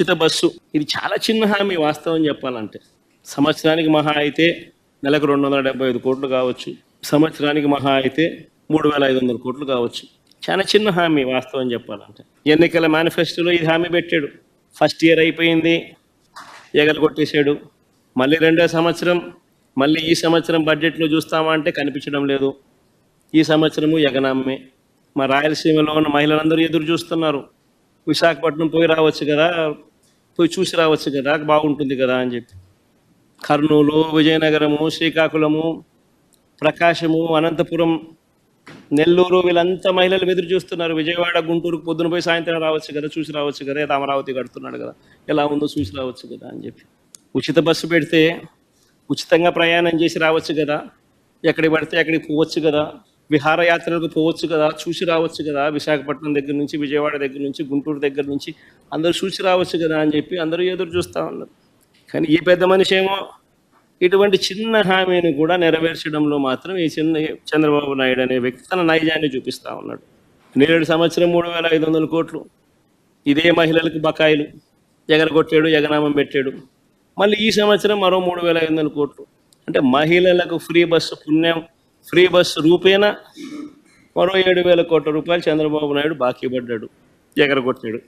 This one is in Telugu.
ఉచిత బస్సు ఇది చాలా చిన్న హామీ వాస్తవం చెప్పాలంటే. సంవత్సరానికి మహా అయితే నెలకు 275 కోట్లు కావచ్చు, సంవత్సరానికి మహా అయితే 3,500 కోట్లు కావచ్చు. చాలా చిన్న హామీ వాస్తవం చెప్పాలంటే. ఎన్నికల మేనిఫెస్టోలో ఇది హామీ పెట్టాడు. ఫస్ట్ ఇయర్ అయిపోయింది, ఎగరగొట్టేశాడు. మళ్ళీ రెండో సంవత్సరం, మళ్ళీ ఈ సంవత్సరం బడ్జెట్లో చూస్తామా అంటే కనిపించడం లేదు. ఈ సంవత్సరము ఎగనామే. మా రాయలసీమలో ఉన్న మహిళలందరూ ఎదురు చూస్తున్నారు. విశాఖపట్నం పోయి రావచ్చు కదా, పోయి చూసి రావచ్చు కదా, బాగుంటుంది కదా అని చెప్పి. కర్నూలు, విజయనగరము, శ్రీకాకుళము, ప్రకాశము, అనంతపురం, నెల్లూరు వీళ్ళంతా మహిళలు ఎదురు చూస్తున్నారు. విజయవాడ, గుంటూరుకు పొద్దున పోయి సాయంత్రం రావచ్చు కదా, చూసి రావచ్చు కదా, ఏదో అమరావతి కడుతున్నాడు కదా, ఎలా ఉందో చూసి రావచ్చు కదా అని చెప్పి. ఉచిత బస్సు పెడితే ఉచితంగా ప్రయాణం చేసి రావచ్చు కదా, ఎక్కడికి పడితే అక్కడికి పోవచ్చు కదా, విహారయాత్రలకు పోవచ్చు కదా, చూసి రావచ్చు కదా, విశాఖపట్నం దగ్గర నుంచి, విజయవాడ దగ్గర నుంచి, గుంటూరు దగ్గర నుంచి అందరూ చూసి రావచ్చు కదా అని చెప్పి అందరూ ఎదురు చూస్తూ ఉన్నారు. కానీ ఈ పెద్ద మనిషి ఏమో ఇటువంటి చిన్న హామీని కూడా నెరవేర్చడంలో మాత్రం ఈ చంద్రబాబు నాయుడు అనే వ్యక్తి తన నైజాన్ని చూపిస్తూ ఉన్నాడు. నేడు సంవత్సరం 3,500 కోట్లు ఇదే మహిళలకు బకాయిలు ఎగరగొట్టాడు, ఎగనామం పెట్టాడు. మళ్ళీ ఈ సంవత్సరం మరో 3,500 కోట్లు. అంటే మహిళలకు ఫ్రీ బస్సు పుణ్యం, ఫ్రీ బస్సు రూపేణ మరో 7,000 కోట్ల రూపాయలు చంద్రబాబు నాయుడు బాకీ పడ్డాడు, ఎగరగొట్టాడు.